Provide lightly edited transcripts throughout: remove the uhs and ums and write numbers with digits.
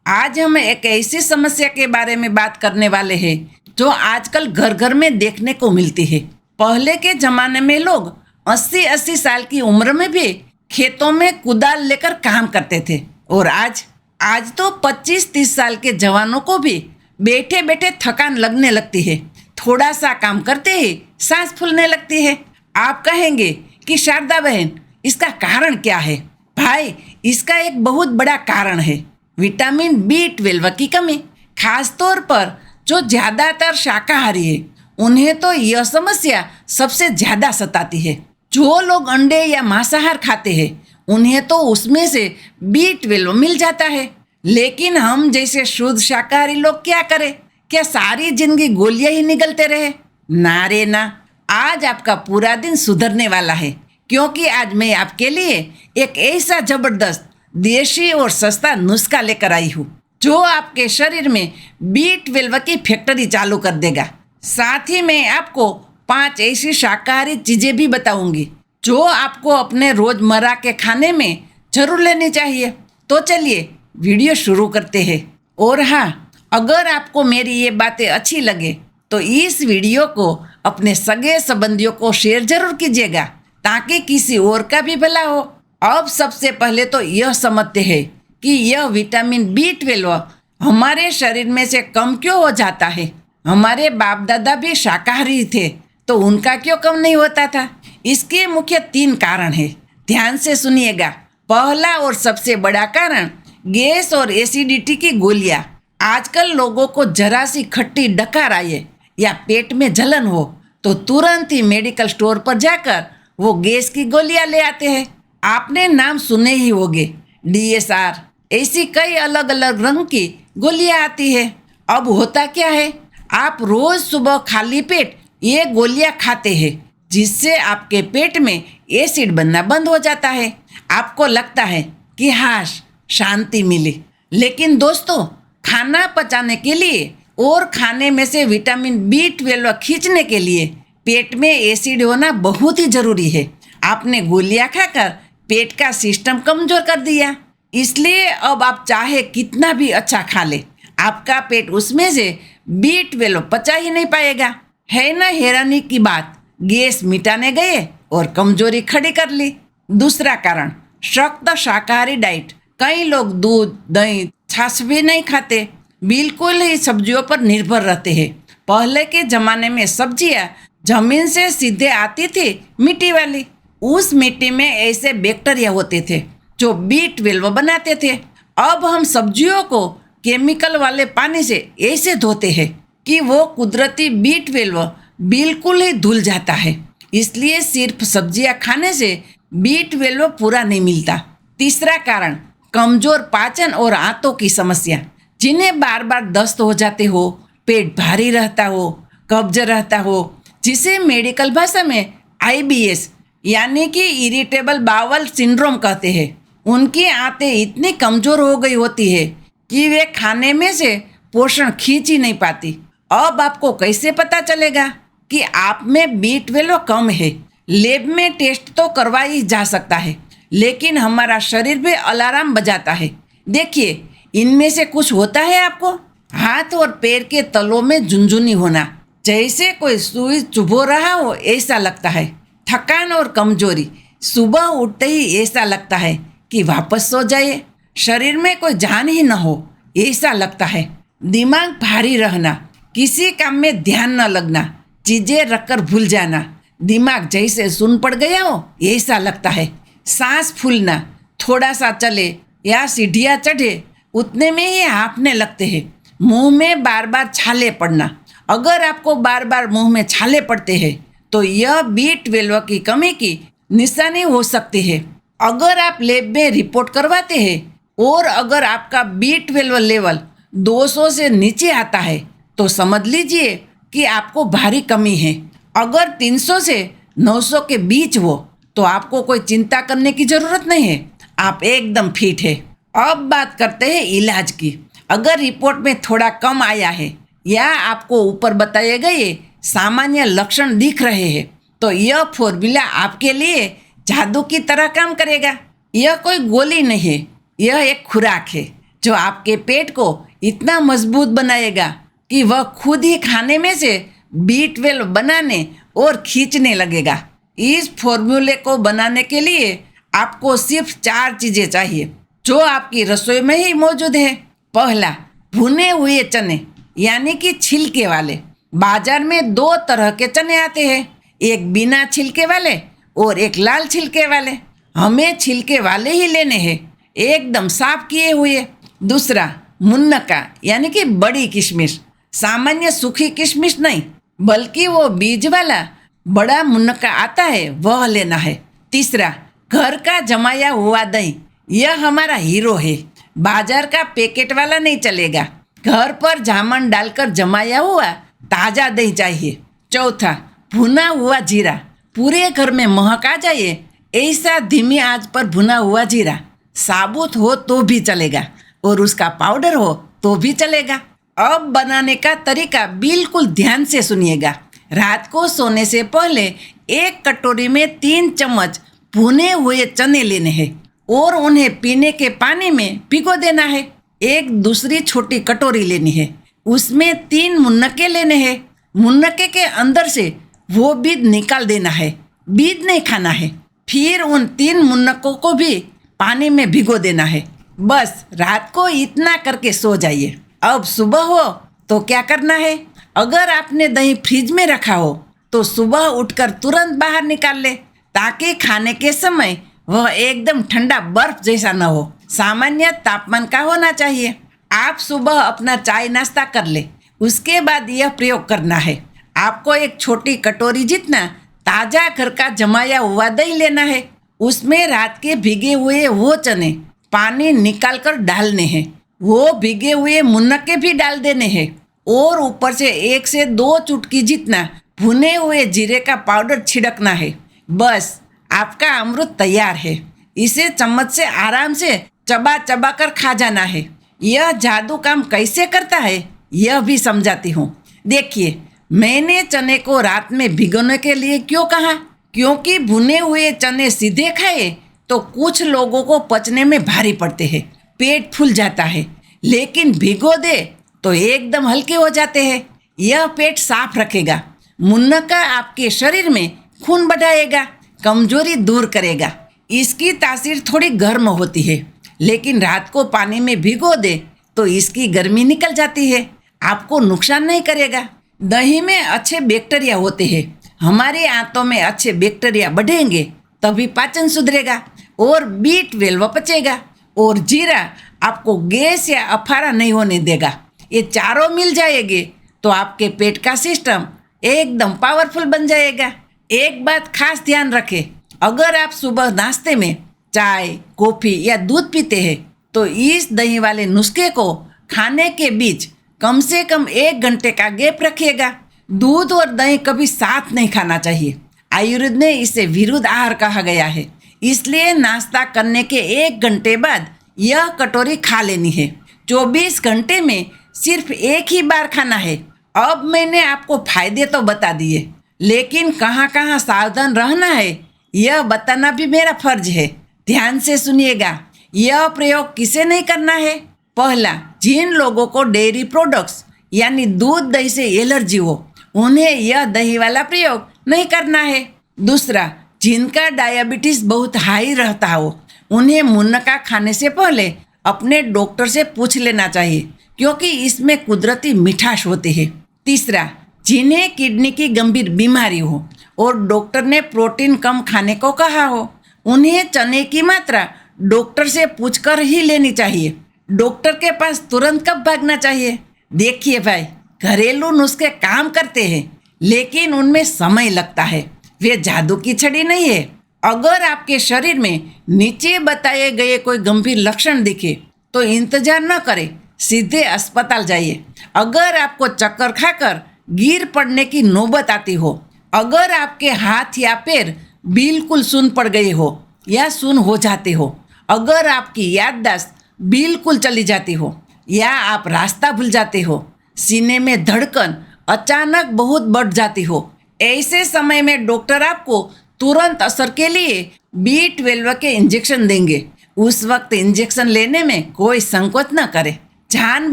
आज हम एक ऐसी समस्या के बारे में बात करने वाले हैं जो आजकल घर घर में देखने को मिलती है। पहले के जमाने में लोग 80-80 साल की उम्र में भी खेतों में कुदाल लेकर काम करते थे और आज तो 25-30 साल के जवानों को भी बैठे बैठे थकान लगने लगती है। थोड़ा सा काम करते ही सांस फूलने लगती है। आप कहेंगे कि शारदा बहन, इसका कारण क्या है? भाई, इसका एक बहुत बड़ा कारण है विटामिन B12 की कमी। खास तौर पर जो ज़्यादातर शाकाहारी है उन्हें तो यह समस्या सबसे ज़्यादा सताती है। जो लोग अंडे या मांसाहार खाते हैं उन्हें तो उसमें से B12 मिल जाता है, लेकिन हम जैसे शुद्ध शाकाहारी लोग क्या करें? क्या सारी जिंदगी गोलियां ही निगलते रहे? ना रे ना। आज आपका पूरा दिन सुधरने वाला है, क्योंकि आज मैं आपके लिए एक ऐसा जबरदस्त देशी और सस्ता नुस्खा लेकर आई हूँ जो आपके शरीर में B12 की फैक्ट्री चालू कर देगा। साथ ही मैं आपको 5 ऐसी शाकाहारी चीजें भी बताऊंगी जो आपको अपने रोजमर्रा के खाने में जरूर लेनी चाहिए। तो चलिए वीडियो शुरू करते हैं। और हाँ, अगर आपको मेरी ये बातें अच्छी लगे तो इस वीडियो को अपने सगे संबंधियों को शेयर जरूर कीजिएगा ताकि किसी और का भी भला हो। अब सबसे पहले तो यह समझते हैं कि यह विटामिन B12 हमारे शरीर में से कम क्यों हो जाता है। हमारे बाप दादा भी शाकाहारी थे तो उनका क्यों कम नहीं होता था? इसके मुख्य 3 कारण हैं। ध्यान से सुनिएगा। पहला और सबसे बड़ा कारण गैस और एसिडिटी की गोलियां। आजकल लोगों को जरा सी खट्टी डकार आए या पेट में जलन हो तो तुरंत ही मेडिकल स्टोर पर जाकर वो गैस की गोलियां ले आते हैं। आपने नाम सुने ही होंगे, DSR। ऐसी कई अलग अलग रंग की गोलियां आती है। अब होता क्या है, आप रोज सुबह खाली पेट ये गोलियां खाते हैं जिससे आपके पेट में एसिड बनना बंद हो जाता है। आपको लगता है कि हाश शांति मिली, लेकिन दोस्तों, खाना पचाने के लिए और खाने में से विटामिन B12 खींचने के लिए पेट में एसिड होना बहुत ही जरूरी है। आपने गोलियां खाकर पेट का सिस्टम कमजोर कर दिया, इसलिए अब आप चाहे कितना भी अच्छा खा ले, आपका पेट उसमें से B12 पचा ही नहीं पाएगा। है ना हैरानी की बात? गैस मिटाने गए और कमजोरी खड़ी कर ली। दूसरा कारण, सख्त शाकाहारी डाइट। कई लोग दूध, दही, छाछ भी नहीं खाते, बिल्कुल ही सब्जियों पर निर्भर रहते हैं। पहले के जमाने में सब्जियां जमीन से सीधे आती थी, मिट्टी वाली। उस मिट्टी में ऐसे बैक्टीरिया होते थे जो B12 बनाते थे। अब हम सब्जियों को केमिकल वाले पानी से ऐसे धोते हैं कि वो कुदरती B12 बिल्कुल ही धुल जाता है। इसलिए सिर्फ सब्जियां खाने से B12 पूरा नहीं मिलता। तीसरा कारण, कमजोर पाचन और आंतों की समस्या। जिन्हें बार बार दस्त हो जाते हो, पेट भारी रहता हो, कब्ज रहता हो, जिसे मेडिकल भाषा में IBS यानी कि इरिटेबल बावल सिंड्रोम कहते हैं, उनकी आंतें इतनी कमजोर हो गई होती है कि वे खाने में से पोषण खींच ही नहीं पाती। अब आपको कैसे पता चलेगा कि आप में B12 कम है? लैब में टेस्ट तो करवा ही जा सकता है, लेकिन हमारा शरीर भी अलार्म बजाता है। देखिए, इनमें से कुछ होता है आपको। हाथ और पैर के तलों में झुनझुनी होना, जैसे कोई सुई चुभो रहा हो ऐसा लगता है। थकान और कमजोरी, सुबह उठते ही ऐसा लगता है कि वापस सो जाइए, शरीर में कोई जान ही न हो ऐसा लगता है। दिमाग भारी रहना, किसी काम में ध्यान न लगना, चीजें रखकर भूल जाना, दिमाग जैसे सुन पड़ गया हो ऐसा लगता है। सांस फूलना, थोड़ा सा चले या सीढ़ियाँ चढ़े उतने में ही हाँफने लगते हैं। मुंह में बार बार छाले पड़ना। अगर आपको बार बार मुंह में छाले पड़ते हैं तो यह B12 की कमी की निशानी हो सकती है। अगर आप लैब में रिपोर्ट करवाते हैं और अगर आपका B12 लेवल 200 से नीचे आता है तो समझ लीजिए कि आपको भारी कमी है। अगर 300 से 900 के बीच हो तो आपको कोई चिंता करने की जरूरत नहीं है, आप एकदम फिट है। अब बात करते हैं इलाज की। अगर रिपोर्ट में थोड़ा कम आया है या आपको ऊपर बताए गए सामान्य लक्षण दिख रहे हैं तो यह फॉर्मूला आपके लिए जादू की तरह काम करेगा। यह कोई गोली नहीं है, यह एक खुराक है जो आपके पेट को इतना मजबूत बनाएगा कि वह खुद ही खाने में से B12 बनाने और खींचने लगेगा। इस फॉर्मूले को बनाने के लिए आपको सिर्फ 4 चीजें चाहिए जो आपकी रसोई में ही मौजूद है। पहला, भुने हुए चने यानी कि छिलके वाले। बाजार में 2 तरह के चने आते हैं, एक बिना छिलके वाले और एक लाल छिलके वाले। हमें छिलके वाले ही लेने हैं, एकदम साफ किए हुए। दूसरा, मुनक्का यानी कि बड़ी किशमिश, सामान्य सूखी किशमिश नहीं बल्कि वो बीज वाला बड़ा मुनक्का आता है वह लेना है। तीसरा, घर का जमाया हुआ दही, यह हमारा हीरो है। बाजार का पैकेट वाला नहीं चलेगा, घर पर जामन डालकर जमाया हुआ ताज़ा दही चाहिए। चौथा, भुना हुआ जीरा, पूरे घर में महक आ जाए ऐसा धीमी आंच पर भुना हुआ जीरा, साबुत हो तो भी चलेगा और उसका पाउडर हो तो भी चलेगा। अब बनाने का तरीका बिल्कुल ध्यान से सुनिएगा। रात को सोने से पहले 1 कटोरी में 3 चम्मच भुने हुए चने लेने हैं और उन्हें पीने के पानी में भिगो देना है। एक दूसरी छोटी कटोरी लेनी है, उसमें 3 मुनक्के लेने हैं। मुनक्के के अंदर से वो बीज निकाल देना है, बीज नहीं खाना है। फिर उन 3 मुनक्कों को भी पानी में भिगो देना है। बस रात को इतना करके सो जाइए। अब सुबह हो तो क्या करना है, अगर आपने दही फ्रिज में रखा हो तो सुबह उठकर तुरंत बाहर निकाल ले ताकि खाने के समय वह एकदम ठंडा बर्फ जैसा न हो, सामान्य तापमान का होना चाहिए। आप सुबह अपना चाय नाश्ता कर ले, उसके बाद यह प्रयोग करना है। आपको एक छोटी कटोरी जितना ताज़ा घर का जमाया हुआ दही लेना है, उसमें रात के भीगे हुए वो चने पानी निकाल कर डालने हैं, वो भीगे हुए मुनक्के भी डाल देने हैं और ऊपर से 1 से 2 चुटकी जितना भुने हुए जीरे का पाउडर छिड़कना है। बस आपका अमृत तैयार है। इसे चम्मच से आराम से चबा चबा कर खा जाना है। यह जादू काम कैसे करता है यह भी समझाती हूँ। देखिए, मैंने चने को रात में भिगोने के लिए क्यों कहा, क्योंकि भुने हुए चने सीधे खाए तो कुछ लोगों को पचने में भारी पड़ते हैं, पेट फूल जाता है, लेकिन भिगो दे तो एकदम हल्के हो जाते हैं। यह पेट साफ रखेगा। मुनक्का आपके शरीर में खून बढ़ाएगा, कमजोरी दूर करेगा। इसकी तासीर थोड़ी गर्म होती है, लेकिन रात को पानी में भिगो दे तो इसकी गर्मी निकल जाती है, आपको नुकसान नहीं करेगा। दही में अच्छे बैक्टीरिया होते हैं, हमारे आंतों में अच्छे बैक्टीरिया बढ़ेंगे तभी पाचन सुधरेगा और B12 पचेगा। और जीरा आपको गैस या अफारा नहीं होने देगा। ये चारों मिल जाएंगे तो आपके पेट का सिस्टम एकदम पावरफुल बन जाएगा। एक बात खास ध्यान रखें, अगर आप सुबह नाश्ते में चाय, कॉफ़ी या दूध पीते हैं तो इस दही वाले नुस्खे को खाने के बीच कम से कम 1 घंटे का गैप रखिएगा। दूध और दही कभी साथ नहीं खाना चाहिए, आयुर्वेद ने इसे विरुद्ध आहार कहा गया है। इसलिए नाश्ता करने के 1 घंटे बाद यह कटोरी खा लेनी है। 24 घंटे में सिर्फ 1 ही बार खाना है। अब मैंने आपको फायदे तो बता दिए, लेकिन कहाँ कहाँ सावधान रहना है यह बताना भी मेरा फर्ज है। ध्यान से सुनिएगा। यह प्रयोग किसे नहीं करना है। पहला, जिन लोगों को डेयरी प्रोडक्ट्स यानी दूध दही से एलर्जी हो उन्हें यह दही वाला प्रयोग नहीं करना है। दूसरा, जिनका डायबिटीज बहुत हाई रहता हो उन्हें मुनक्का खाने से पहले अपने डॉक्टर से पूछ लेना चाहिए, क्योंकि इसमें कुदरती मिठास होती है। तीसरा, जिन्हें किडनी की गंभीर बीमारी हो और डॉक्टर ने प्रोटीन कम खाने को कहा हो उन्हें चने की मात्रा डॉक्टर से पूछकर ही लेनी चाहिए। डॉक्टर के पास तुरंत कब भागना चाहिए। देखिए भाई, घरेलू नुस्खे काम करते हैं लेकिन उनमें समय लगता है, वे जादू की छड़ी नहीं है। अगर आपके शरीर में नीचे बताए गए कोई गंभीर लक्षण दिखे तो इंतजार न करें, सीधे अस्पताल जाइए। अगर आपको चक्कर खाकर गिर पड़ने की नौबत आती हो, अगर आपके हाथ या पैर बिल्कुल सुन्न पड़ गए हो या सुन्न हो जाते हो, अगर आपकी याददाश्त बिल्कुल चली जाती हो या आप रास्ता भूल जाते हो, सीने में धड़कन अचानक बहुत बढ़ जाती हो, ऐसे समय में डॉक्टर आपको तुरंत असर के लिए B12 के इंजेक्शन देंगे उस वक्त इंजेक्शन लेने में कोई संकोच न करे। जान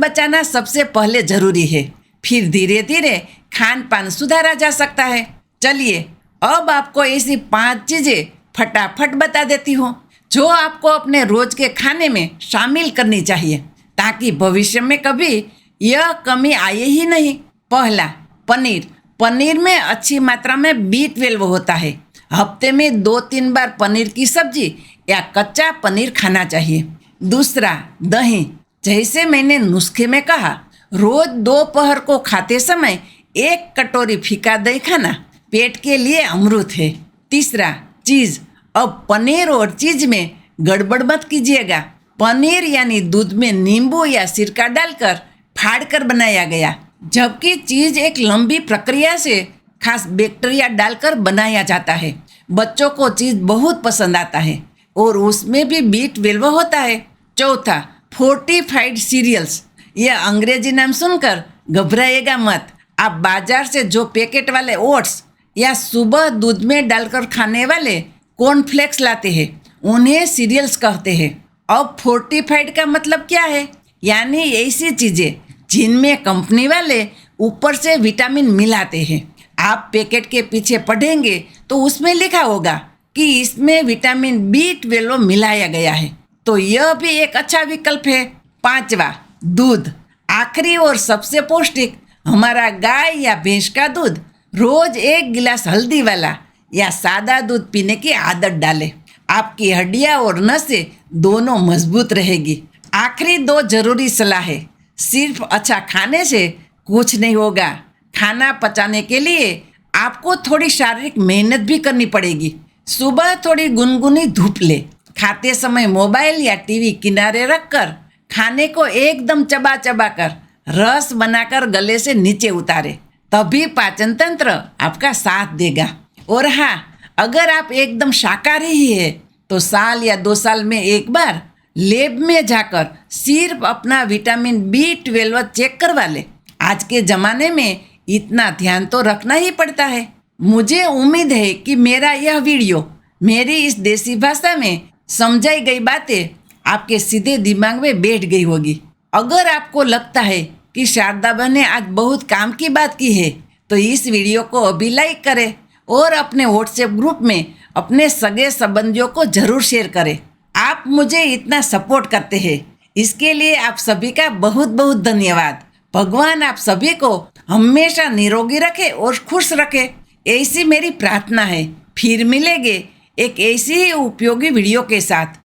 बचाना सबसे पहले जरूरी है, फिर धीरे धीरे खान पान सुधारा जा सकता है। चलिए अब आपको ऐसी 5 चीजें फटाफट बता देती हूँ जो आपको अपने रोज के खाने में शामिल करनी चाहिए ताकि भविष्य में कभी यह कमी आए ही नहीं। पहला, पनीर। पनीर में अच्छी मात्रा में B12 होता है। हफ्ते में 2-3 बार पनीर की सब्जी या कच्चा पनीर खाना चाहिए। दूसरा, दही। जैसे मैंने नुस्खे में कहा, रोज दोपहर को खाते समय 1 कटोरी फीका दही खाना पेट के लिए अमृत है। तीसरा, चीज़। अब पनीर और चीज़ में गड़बड़ मत कीजिएगा। पनीर यानी दूध में नींबू या सिरका डालकर फाड़ कर बनाया गया, जबकि चीज़ एक लंबी प्रक्रिया से खास बैक्टीरिया डालकर बनाया जाता है। बच्चों को चीज़ बहुत पसंद आता है और उसमें भी B12 होता है। चौथा, फोर्टिफाइड सीरियल्स। यह अंग्रेजी नाम सुनकर घबराइएगा मत। आप बाजार से जो पैकेट वाले ओट्स या सुबह दूध में डालकर खाने वाले कॉर्नफ्लेक्स लाते हैं, उन्हें सीरियल्स कहते हैं। अब फोर्टिफाइड का मतलब क्या है? यानी ऐसी चीज़ें जिनमें कंपनी वाले ऊपर से विटामिन मिलाते हैं। आप पैकेट के पीछे पढ़ेंगे तो उसमें लिखा होगा कि इसमें विटामिन B12 मिलाया गया है, तो यह भी एक अच्छा विकल्प है। पांचवा, दूध। आखिरी और सबसे पौष्टिक, हमारा गाय या भैंस का दूध। रोज 1 गिलास हल्दी वाला या सादा दूध पीने की आदत डालें। आपकी हड्डियां और नसें दोनों मजबूत रहेगी। आखिरी 2 जरूरी सलाह है। सिर्फ अच्छा खाने से कुछ नहीं होगा। खाना पचाने के लिए आपको थोड़ी शारीरिक मेहनत भी करनी पड़ेगी। सुबह थोड़ी गुनगुनी धूप ले। खाते समय मोबाइल या टीवी किनारे रखकर खाने को एकदम चबा चबा कर रस बनाकर गले से नीचे उतारे, तभी पाचन तंत्र आपका साथ देगा। और हाँ, अगर आप एकदम शाकाहारी ही है तो साल या 2 साल में एक बार लैब में जाकर सिर्फ अपना विटामिन B12 चेक करवा ले। आज के ज़माने में इतना ध्यान तो रखना ही पड़ता है। मुझे उम्मीद है कि मेरा यह वीडियो मेरी इस देसी भाषा में समझाई गई बातें आपके सीधे दिमाग में बैठ गई होगी। अगर आपको लगता है कि शारदा बहन ने आज बहुत काम की बात की है तो इस वीडियो को अभी लाइक करें और अपने व्हाट्सएप ग्रुप में अपने सगे संबंधियों को जरूर शेयर करें। आप मुझे इतना सपोर्ट करते हैं, इसके लिए आप सभी का बहुत बहुत धन्यवाद। भगवान आप सभी को हमेशा निरोगी रखे और खुश रखे, ऐसी मेरी प्रार्थना है। फिर मिलेंगे एक ऐसी ही उपयोगी वीडियो के साथ।